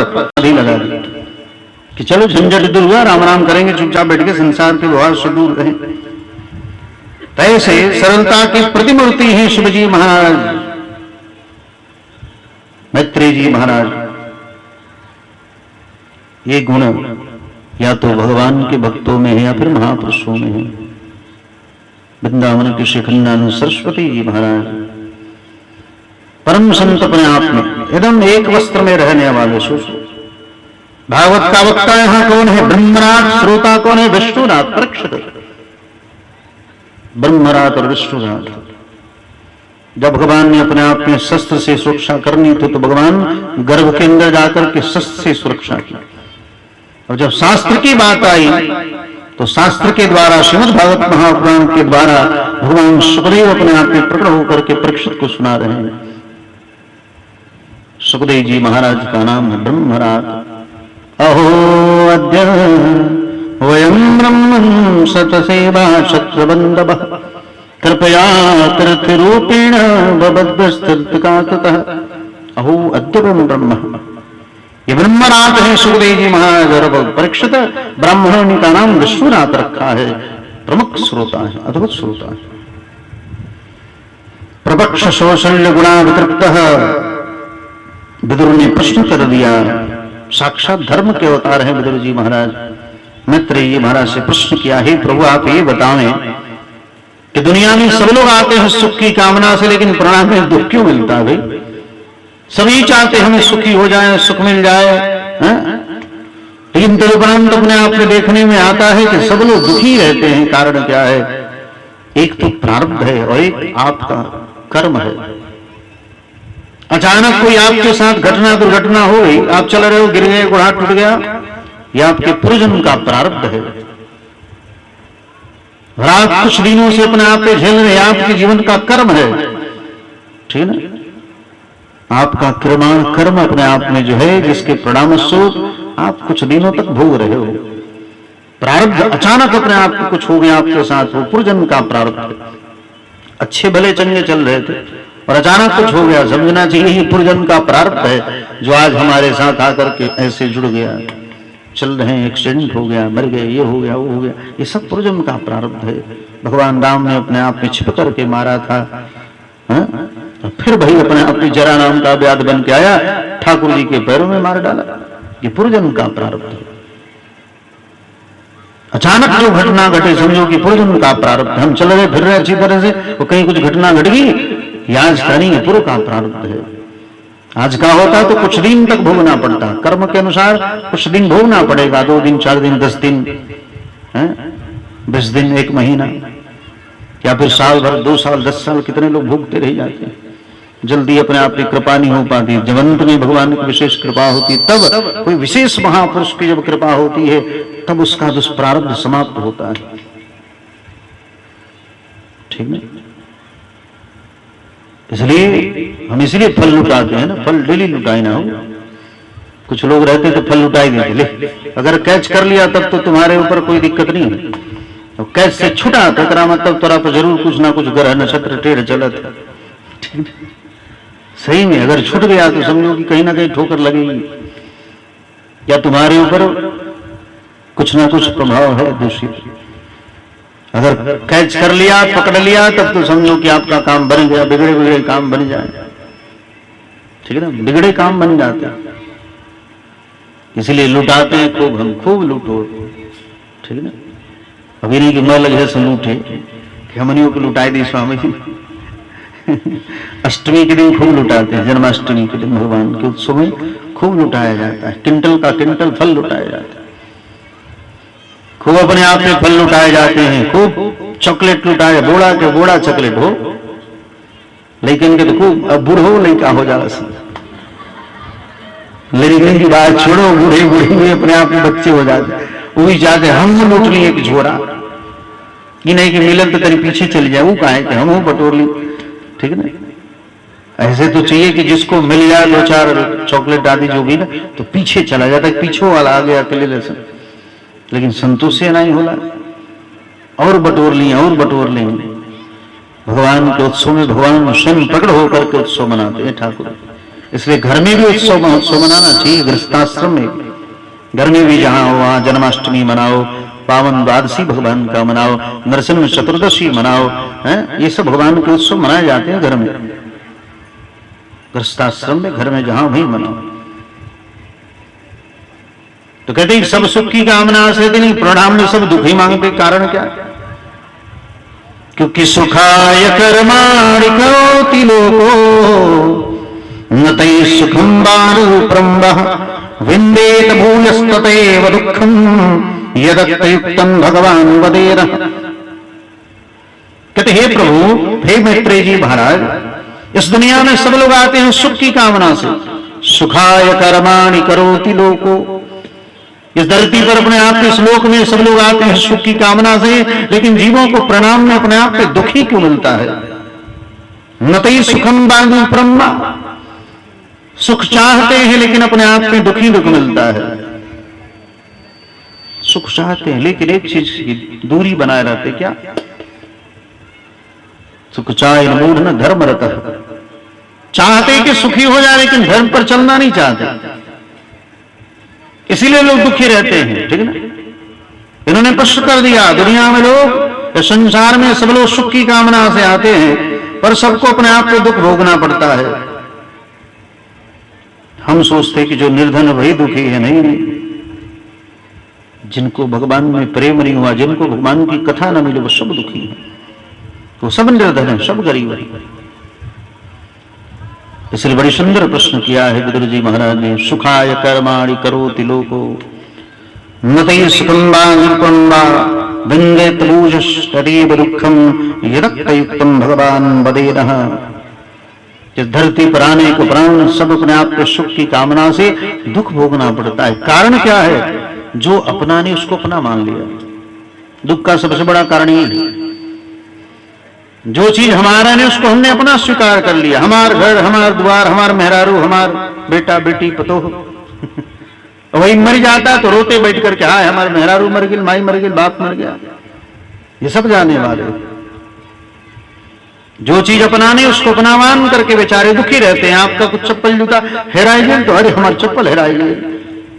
पर आधी लगा दी कि चलो झंझट दूर हुआ, राम राम करेंगे, चुपचाप बैठ के संसार के व्यवहार से दूर रहें। ऐसे सरलता की प्रतिमूर्ति है शिवजी महाराज, मैत्रेय जी महाराज। ये गुण या तो भगवान के भक्तों में है या फिर महापुरुषों में है। वृंदावन के शिखंडानु सरस्वती जी महाराज परम संत अपने आप में एकदम एक वस्त्र में रहने वाले। भागवत का वक्ता यहां कौन है? ब्रह्मराज। श्रोता कौन है? विष्णुनाथ परीक्षित। ब्रह्मराज और विष्णुनाथ। जब भगवान ने अपने आप में शस्त्र से सुरक्षा करनी थी तो भगवान गर्भ के अंदर जाकर के शस्त्र से सुरक्षा की, और जब शास्त्र की बात आई तो शास्त्र के द्वारा, श्रीमद् भागवत महापुराण के द्वारा भगवान सुखदेव अपने आप में प्रकट होकर के परीक्षित को सुना रहे हैं। सुखदेव जी महाराज का नाम है ब्रह्मराज। अहो अद्य वयम ब्रह्मं सतसेवा शत्रबंधव कृपया तीर्थरूपेण भवद्भस्तीर्थकातः। अहो अद्य ब्रह्म, ये ब्रह्मनाथ है सुखदेव जी महाराज। और परीक्षित ब्राह्मणों ने का नाम विष्णुनाथ रखा है। प्रमुख श्रोता है, अद्भुत श्रोता है। प्रपक्ष शौशल्य गुणा वितृप्त विदुर ने प्रश्न कर दिया। साक्षात धर्म के अवतार हैं विदुर जी महाराज। मैत्रेय जी महाराज से प्रश्न किया, हे प्रभु आप ये बताएं कि दुनिया में सब लोग आते हैं सुख की कामना से, लेकिन परिणाम में दुख क्यों मिलता है? भाई सभी चाहते हमें सुखी हो जाए, सुख मिल जाए, लेकिन तदुपरांत अपने आप में देखने में आता है कि सब लोग दुखी रहते हैं। कारण क्या है? एक तो प्रारब्ध है और एक आपका कर्म है। अचानक कोई आपके साथ घटना दुर्घटना हो गई, आप चल रहे हो, गिर गए, हाथ टूट गया, यह आपके पूर्वजन्म का प्रारब्ध है। आप कुछ दिनों से अपने आप पे झेल रहे, आपके जीवन का कर्म है। ठीक है ना? आपका कर्म अपने आप में जो है, जिसके परिणाम स्वरूप आप कुछ दिनों तक भोग रहे हो। प्रारब्ध अचानक अपने आप को कुछ हो गया आपके साथ, वो पूर्वजन्म का प्रारब्ध। अच्छे भले चंगे चल रहे थे और अचानक कुछ हो गया, समझना चाहिए ये पूर्वजन्म का प्रारब्ध है, जो आज हमारे साथ आकर के ऐसे जुड़ गया। चल रहे हैं, एक्सीडेंट हो गया, मर गए, ये हो गया, वो हो गया, ये सब पूर्वजन्म का प्रारब्ध है। भगवान राम ने अपने आप में छिप करके मारा था, फिर भाई अपने आप में जरा नाम का व्याध बन के आया, ठाकुर जी के पैरों में मार डाला। ये पूर्वजन्म का प्रारब्ध है। अचानक जो घटना घटे, समझो कि पूर्वजन्म का प्रारब्ध। हम चल रहे फिर रहे अच्छी तरह से, वो कहीं कुछ घटना घट गई, आज का नहीं है, पूर्व का प्रारब्ध है। आज का होता तो कुछ दिन तक भोगना पड़ता, कर्म के अनुसार कुछ दिन भोगना पड़ेगा, 2 दिन 4 दिन 10 दिन 20 दिन 1 महीना, या फिर साल भर 2 साल 10 साल, कितने लोग भोगते रह जाते हैं। जल्दी अपने आप की कृपा नहीं हो पाती। जब अंत में भगवान की विशेष कृपा होती है, तब कोई विशेष महापुरुष की जब कृपा होती है, तब उसका दुष्प्रारब्ध समाप्त होता है। ठीक है? इसलिए हम इसलिए फल लुटाते हैं ना, फल डेली लुटाए ना हो। कुछ लोग रहते तो फल लुटाई देते, ले अगर कैच कर लिया तब तो तुम्हारे ऊपर कोई दिक्कत नहीं है, तो कैच से छुटा तकरा मतलब तोरा पर जरूर कुछ ना कुछ ग्रह नक्षत्र टेढ़ चलत। ठीक है? सही में अगर छूट गया तो समझो कि कहीं ना कहीं ठोकर लगेगी, या तुम्हारे ऊपर कुछ ना कुछ प्रभाव है दूषित। अगर कैच कर लिया, पकड़ लिया, तब तो समझो कि आपका काम बन गया, बिगड़े बिगड़े काम बन जाए। ठीक है ना? बिगड़े काम बन जाते हैं। इसलिए लुटाते हैं खूब, हम खूब लूटो। ठीक है ना? अभी नहीं कि मैं लगे से लूटे कि हमनियों को लुटाई दी स्वामी जी। अष्टमी के दिन खूब लुटाते हैं, जन्माष्टमी के दिन भगवान के उत्सव में खूब लुटाया जाता है। किंटल का किंटल फल लुटाया जाता है, खूब अपने आप में फल लुटाए जाते हैं, खूब चॉकलेट लुटाए, बोड़ा के बोड़ा चॉकलेट हो, लेकिन के तो खूब अब बूढ़ो लड़का हो जाला सी। लड़के की बात छोड़ो, बूढ़े बूढ़े में अपने आप में बच्चे हो जाते, वो भी चाहते हम लूट ली एक झोरा, कि नहीं कि मिलन तो तेरे पीछे चल जाए, वो कहा कि हम बटोर ली। ठीक है ना? ऐसे तो चाहिए कि जिसको मिल जाए 2-4 चॉकलेट आदि जो भी ना, तो पीछे चला जाता है, पीछे वाला आ गया अकेले जैसे। लेकिन संतोष से नहीं होला, और बटोर लिए और बटोर लेंगे। भगवान के उत्सव में भगवान स्वयं प्रकट होकर के उत्सव मनाते हैं ठाकुर। इसलिए घर में भी उत्सव महोत्सव मनाना चाहिए। गृहस्थाश्रम में, घर में भी जहां हो वहां जन्माष्टमी मनाओ, पावन द्वादशी भगवान का मनाओ, नरसिंह चतुर्दशी मनाओ, हैं? ये सब भगवान के उत्सव मनाए जाते हैं घर में, गृहस्थाश्रम में, घर में जहां भी मनाओ। तो कहते हैं सब सुख की कामना से नहीं, प्रणाम में सब दुख ही मांगते। कारण क्या? क्योंकि सुखाय कर्माणि करोति लोको न तैः सुखं बालूप्रम्बः विन्देत भूयस्ततैव दुःखं यदत्तयुक्तं भगवान वदेरः। कहते हे प्रभु, हे मैत्रेय जी महाराज, इस दुनिया में सब लोग आते हैं सुख की कामना से। सुखाय कर्माणि करोति लोको, इस धरती पर अपने आप के श्लोक में सब लोग आते हैं सुख की कामना से, लेकिन जीवों को प्रणाम में अपने आप पे दुखी क्यों मिलता है? नतई सुखम बांधु ब्रह्मा, सुख चाहते हैं लेकिन अपने आप में दुखी दुख मिलता है। सुख चाहते हैं लेकिन एक चीज की दूरी बनाए रहते, क्या? सुख चाहे मूढ़ न धर्म रहता, चाहते कि सुखी हो जाए लेकिन धर्म पर चलना नहीं चाहते, इसीलिए लोग दुखी रहते हैं। ठीक है ना? इन्होंने प्रश्न कर दिया, दुनिया में लोग, संसार में सब लोग सुख की कामना से आते हैं, पर सबको अपने आप को दुख भोगना पड़ता है। हम सोचते कि जो निर्धन वही दुखी है। नहीं, जिनको भगवान में प्रेम नहीं हुआ, जिनको भगवान की कथा न मिले, वो सब दुखी है, वो सब निर्धन है, सब गरीब है। इसलिए बड़ी सुंदर प्रश्न किया है विदुर जी महाराज ने। सुखाय कर्माणि करोति लोको न तैः सुखं बालूप्रम्बः विन्देत भूयस्ततैव दुःखं यदत्तयुक्तं भगवान वदेरः। इस धरती पर आने को प्राण सब अपने आप के सुख की कामना से दुख भोगना पड़ता है। कारण क्या है? जो अपना ने उसको अपना मान लिया। दुख का सबसे बड़ा कारण ये है, जो चीज हमारा ने उसको हमने अपना स्वीकार कर लिया। हमार घर, हमार द्वार, हमार मेहरारू, हमार बेटा बेटी पतोह वही मर जाता तो रोते बैठ करके, हाय हमारे मेहरारू मर गई, माई मर गई, बाप मर गया। ये सब जाने वाले। जो चीज अपनाने उसको अपना मान करके बेचारे दुखी रहते हैं। आपका कुछ चप्पल जूता हेराई गई तो अरे हमारी चप्पल हेराई गई,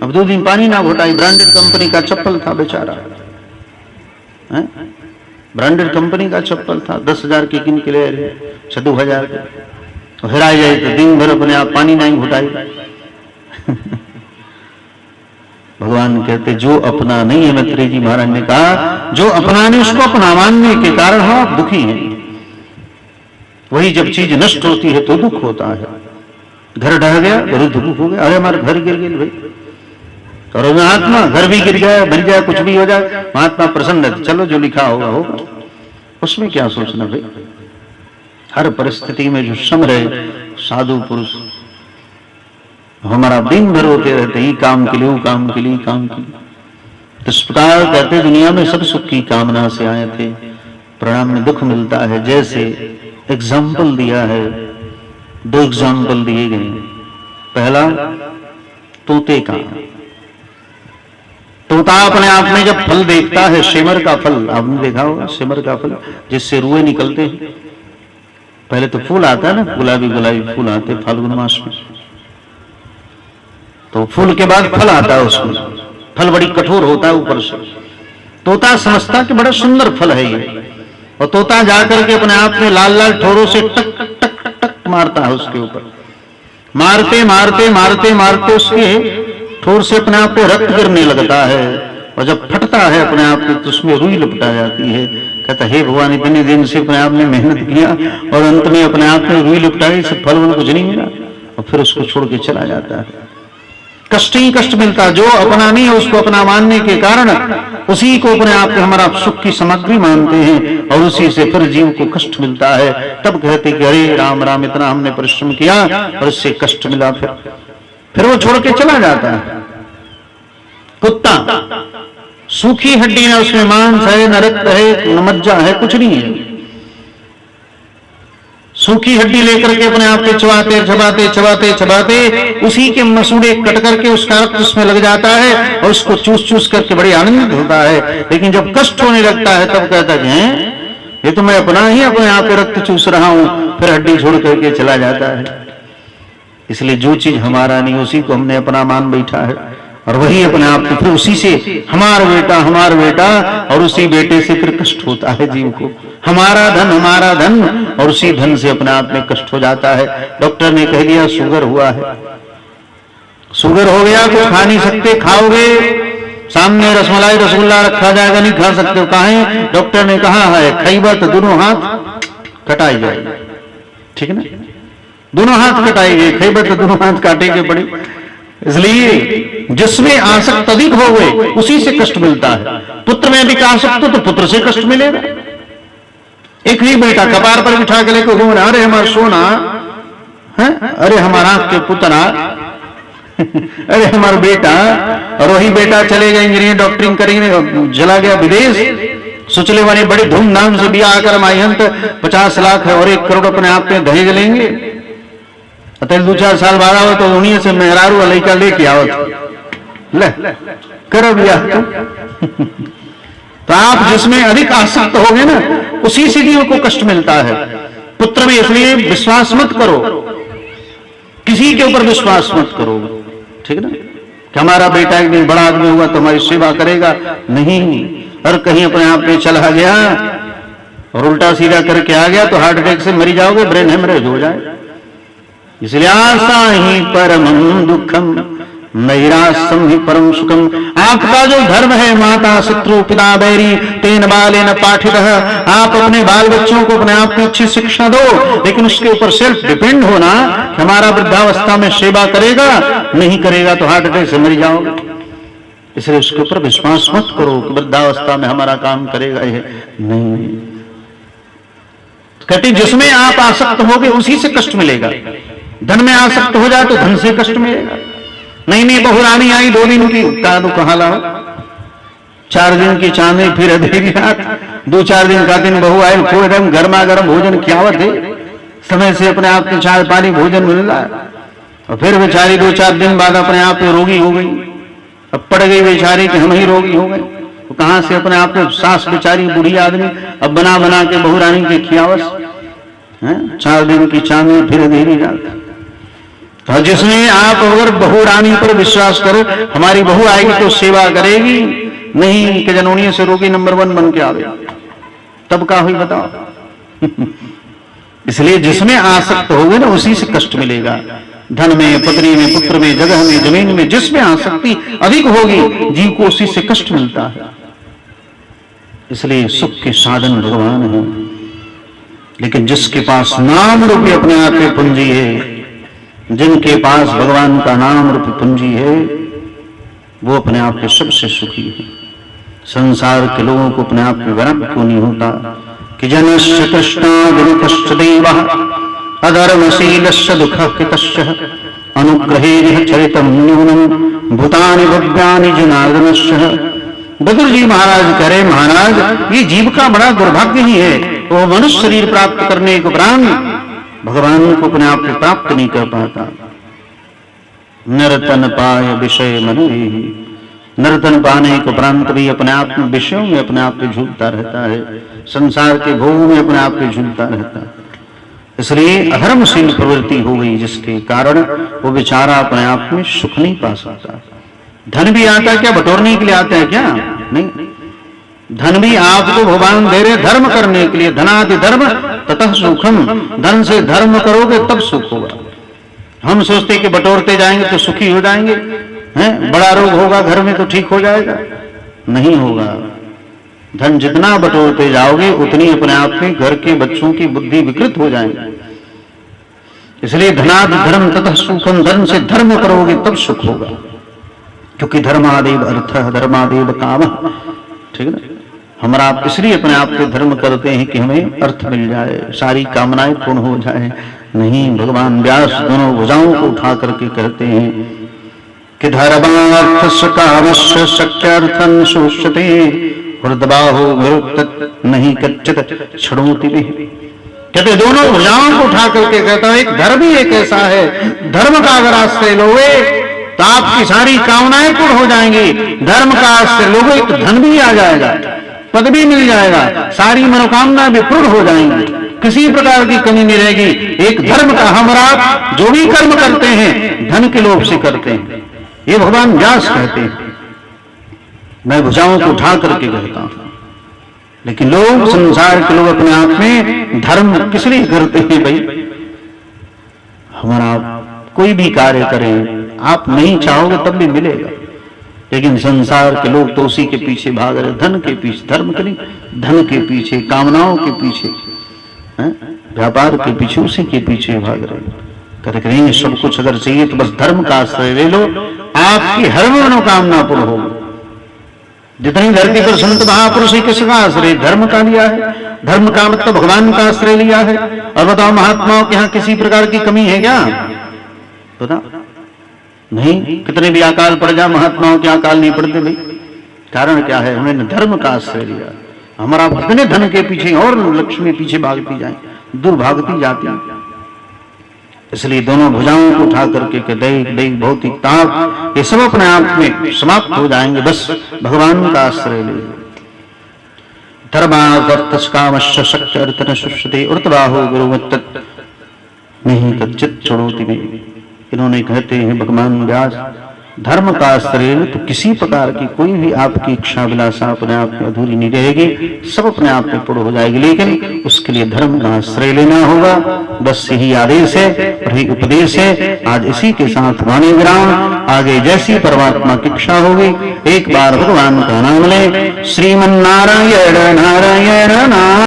अब 2 दिन पानी ना घोटाई, ब्रांडेड कंपनी का चप्पल था बेचारा, ब्रांडेड कंपनी का चप्पल था, 10,000 की किन के ले 2,000 के, तो हेराई जाए तो दिन भर अपने आप पानी नहीं घुटाई। भगवान कहते जो अपना नहीं है, मैत्रेय जी महाराज ने कहा, जो अपना नहीं उसको अपना मानने के कारण हम आप दुखी हैं। वही जब चीज नष्ट होती है तो दुख होता है। घर ढह गया तो दुख हो गया, अरे हमारा घर गिर गया भाई, और महात्मा घर भी गिर गया, बन जाए, कुछ भी हो जाए, महात्मा प्रसन्न है, चलो जो लिखा होगा होगा, उसमें क्या सोचना भाई। हर परिस्थिति में जो सम रहे साधु पुरुष, हमारा दिन भर होते रहते ही काम के लिए, वो काम के लिए, काम के लिए। तो इस प्रकार कहते दुनिया में सब सुख की कामना से आए थे, परिणाम में दुख मिलता है। जैसे एग्जाम्पल दिया है, 2 एग्जाम्पल दिए गए। पहला तोते का। तोता अपने आप में जब फल देखता है, सेमर का फल आपने देखा होगा, सेमर का फल जिससे रुए निकलते हैं। पहले तो फूल आता है ना, गुलाबी गुलाबी फूल आते फाल्गुन मास में, तो फूल के बाद फल आता है, उसमें फल बड़ी कठोर होता है ऊपर से। तोता समझता कि बड़ा सुंदर फल है ये, और तोता जाकर के अपने आप में लाल लाल ठोरों से टक टक टक टक मारता है उसके ऊपर। मारते मारते मारते मारते उसके ठोर से अपने आप पे रक्त गिरने लगता है, और जब फटता है अपने आप पे तो उसमें रुई लपटा जाती है। कहता हे भगवान, इतने दिन से अपने आप ने मेहनत किया और अंत में अपने आप में रुई लपटाई, इससे फल वल कुछ नहीं मिला, और फिर उसको छोड़ के चला जाता है। कष्ट ही कष्ट मिलता। जो अपना नहीं है उसको अपना मानने के कारण उसी को अपने आप हमारा सुख की सामग्री मानते हैं, और उसी से फिर जीव को कष्ट मिलता है। तब कहते कि अरे राम राम, इतना हमने परिश्रम किया और इससे कष्ट मिला, फिर वो छोड़ के चला जाता है। कुत्ता सूखी हड्डी है, उसमें मांस है, न रक्त है, न मज्जा है, कुछ नहीं है। सूखी हड्डी लेकर के अपने आप पे चबाते चबाते चबाते चबाते उसी के मसूड़े कट करके उसका रक्त उसमें लग जाता है, और उसको चूस चूस करके बड़ी आनंदित होता है। लेकिन जब कष्ट होने लगता है तब कहता है ये तो मैं अपना ही अपने आप पे रक्त चूस रहा हूं, फिर हड्डी छोड़ करके चला जाता है। इसलिए जो चीज हमारा नहीं उसी को हमने अपना मान बैठा है, और वही अपने आप को फिर उसी से हमारा बेटा और उसी बेटे से फिर कष्ट होता है जीव को। हमारा धन और उसी धन से अपने आप में कष्ट हो जाता है। डॉक्टर ने कह दिया शुगर हुआ है, शुगर हो गया कुछ खा नहीं सकते, खाओगे सामने रसमलाई रसगुल्ला रखा जाएगा नहीं खा सकते हो, कहा डॉक्टर ने कहा है खैबा तो दोनों हाथ कटाई जाएगी, ठीक है ना, दोनों हाथ कटाएंगे, खैबा तो दोनों हाथ काटेंगे पड़े। इसलिए जिसमें आसक्त अधिक हो गए उसी से कष्ट मिलता है। पुत्र में अधिक आसक्त हो तो पुत्र से कष्ट मिलेगा। एक ही बेटा कपार पर बिठा के लेकर घूम रहा, अरे हमारा सोना है, अरे हमारा के पुतना, अरे हमारा बेटा, और वही बेटा चले गए इंजीनियर डॉक्टरिंग करेंगे, चला गया विदेश, सोचले वाले बड़े धूमधाम से ब्याह कर मायंत 50 लाख है और 1 करोड़ अपने आप में दहेज लेंगे। अतः 2-4 साल बाद आओ तो उन्हीं से मेहरारू लड़का लेके आओ, ले करो ब्याह। तो आप जिसमें अधिक आसक्त हो गए ना उसी से जीव को कष्ट मिलता है। पुत्र में इसलिए विश्वास मत करो, किसी के ऊपर विश्वास मत करो, ठीक है ना, कि हमारा बेटा एक दिन बड़ा आदमी हुआ तो हमारी सेवा करेगा, नहीं। और कहीं अपने आप में चला गया और उल्टा सीधा करके आ गया तो हार्ट अटैक से मरी जाओगे, ब्रेन हेमरेज हो जाए। इसलिए आशा ही परम दुखम नैराश्यम ही परम सुखम। आपका जो धर्म है माता शत्रु पिता बैरी तेन बाले न पाठित, आप अपने बाल बच्चों को अपने आप में अच्छी शिक्षा दो, लेकिन उसके ऊपर सेल्फ डिपेंड होना, हमारा वृद्धावस्था में सेवा करेगा, नहीं करेगा तो हार्ट अटैक से मर जाओगे। इसलिए उसके ऊपर विश्वास मत करो कि वृद्धावस्था में हमारा काम करेगा, ये नहीं। कहते जिसमें आप आसक्त होगे उसी से कष्ट मिलेगा। धन में आसक्त हो जाए तो धन से कष्ट मिलेगा। नहीं बहुरानी आई 2 दिन की, कादू कहा लाओ, 4 दिन की चांदी फिर अधेरी रात, 2-4 दिन का दिन बहू आए, खूब एकदम गर्मा गर्म भोजन खियावत है, समय से अपने आप में चाय पानी भोजन मिल रहा है, और फिर बेचारी 2-4 दिन बाद अपने आप में रोगी हो गई। अब पड़ गई बेचारी कि हम ही रोगी हो गए, तो कहां से अपने आप में सास बेचारी बूढ़ी आदमी अब बना बना के बहुरानी के खियावस, 4 दिन की चांदी फिर अधेरी रात। तो जिसमें आप अगर बहू रानी पर विश्वास करो, हमारी बहू आएगी तो सेवा करेगी, नहीं कि जनोनिया से रोगी नंबर 1 बन के आवे, तब का हुई बताओ। इसलिए जिसमें आसक्त होगे ना उसी से कष्ट मिलेगा। धन में, पत्नी में, पुत्र में, जगह में, जमीन में, जिसमें आसक्ति अधिक होगी जीव को उसी से कष्ट मिलता है। इसलिए सुख के साधन भगवान है, लेकिन जिसके पास नाम रूपी अपने आप में पूंजी है, जिनके पास भगवान का नाम रूपी पूंजी है, वो अपने आप में सबसे सुखी है। संसार के लोगों को अपने आप में वैराग्य क्यों नहीं होता कि जनस्य कृष्णादिकश्च देवः अधर्मशीलस्य दुःखकृतस्य अनुग्रहेण चरितं न्यूनं भूतानि भव्यानि जनार्दनस्य। बद्र जी महाराज कह रहे, महाराज ये जीव का बड़ा दुर्भाग्य ही है, वो मनुष्य शरीर प्राप्त करने के उपरांत भगवान को अपने आप में प्राप्त नहीं कर पाता। नर्तन पाय विषय मन, नर्तन पाने के उपरांत भी अपने आप में विषयों में अपने आप में झूलता रहता है, संसार के भोग में अपने आप में झूलता रहता है। इसलिए अधर्मशील प्रवृत्ति हो गई, जिसके कारण वो बेचारा अपने आप में सुख नहीं पा सकता। धन भी आता है क्या बटोरने के लिए आता है क्या? नहीं, धन भी आपको भगवान दे रहे धर्म करने के लिए। धनादि धर्म ततः सुखम, धन से धर्म करोगे तब सुख होगा। हम सोचते कि बटोरते जाएंगे तो सुखी हो जाएंगे, हैं? बड़ा रोग होगा घर में तो ठीक हो जाएगा, नहीं होगा। धन जितना बटोरते जाओगे उतनी अपने आप में घर के बच्चों की बुद्धि विकृत हो जाएगी। इसलिए धनादि धर्म ततः सुखम, धन से धर्म करोगे तब सुख होगा, क्योंकि धर्मादेव अर्थ धर्मादेव काम, ठीक है ना। हमारा आप इसलिए अपने आप के धर्म करते हैं कि हमें अर्थ मिल जाए, सारी कामनाएं पूर्ण हो जाए। नहीं, भगवान व्यास दोनों भुजाओं को उठा करके कहते हैं कि धर्मार्थस्य कामस्य शक्यर्थं शोष्यते हृदबाहो विरुक्त नहीं कच्चित क्षणोति भी। कहते दोनों भुजाओं को उठा करके कहता है एक धर्म ही एक ऐसा है, धर्म का अगर आश्रय लोगे तो आपकी सारी कामनाएं पूर्ण हो जाएंगी। धर्म का आश्रय लोगे तो धन भी आ जाएगा, पद भी मिल जाएगा, सारी मनोकामना भी पूर्ण हो जाएंगी। किसी प्रकार की कमी नहीं रहेगी। एक धर्म का हम और आप जो भी कर्म करते हैं धन के लोभ से करते हैं, ये भगवान व्यास कहते हैं। मैं भुजाओं को उठा करके कहता हूं, लेकिन लोग, संसार के लोग अपने आप में धर्म किस लिए करते हैं भाई? हमारा कोई भी कार्य करें, आप नहीं चाहोगे तब भी मिलेगा, लेकिन संसार के लोग तो उसी के पीछे भाग रहे, धन के पीछे, धर्म के नहीं, धन के पीछे, कामनाओं के पीछे, व्यापार के पीछे, उसी के पीछे भाग रहे। कहते करेंगे सब कुछ अगर चाहिए तो बस धर्म का आश्रय ले लो, आपकी हर मनोकामना पूर्ण होगी। जितनी धरती पर संत महापुरुष किसका आश्रय? धर्म का लिया है। धर्म का मतलब भगवान का आश्रय लिया है। और बताओ महात्माओं के यहाँ किसी प्रकार की कमी है क्या? बता नहीं। कितने भी अकाल पड़ जा, महात्माओं के अकाल नहीं पड़ते भाई। कारण क्या है? उन्होंने धर्म का आश्रय लिया। हमारा कितने धन के पीछे और लक्ष्मी पीछे भागती जाए, दुर्भागती जाती। इसलिए दोनों भुजाओं को उठा करके दैहिक दैहिक भौतिक ताप ये सब अपने आप में समाप्त हो जाएंगे, बस भगवान का आश्रय ले। धर्मार्थकामश्च शक्ति अर्थन शुष्यते उर्तबाहो गुरुवत्तत् नहीं कच्चित् छोड़ोति में। इन्होंने कहते हैं भगवान व्यास, धर्म का आश्रय तो किसी प्रकार की कोई भी आपकी इच्छा विलासा अपने आप में अधूरी नहीं रहेगी, सब अपने आप में पूर्ण हो जाएगी। लेकिन उसके लिए धर्म का आश्रय लेना होगा, बस यही आदेश है, यही उपदेश है। आज इसी के साथ वाणी विराम। आगे जैसी परमात्मा की इच्छा होगी एक बार भगवान का नाम ले। श्रीमन्नारायण नारायण नारायण।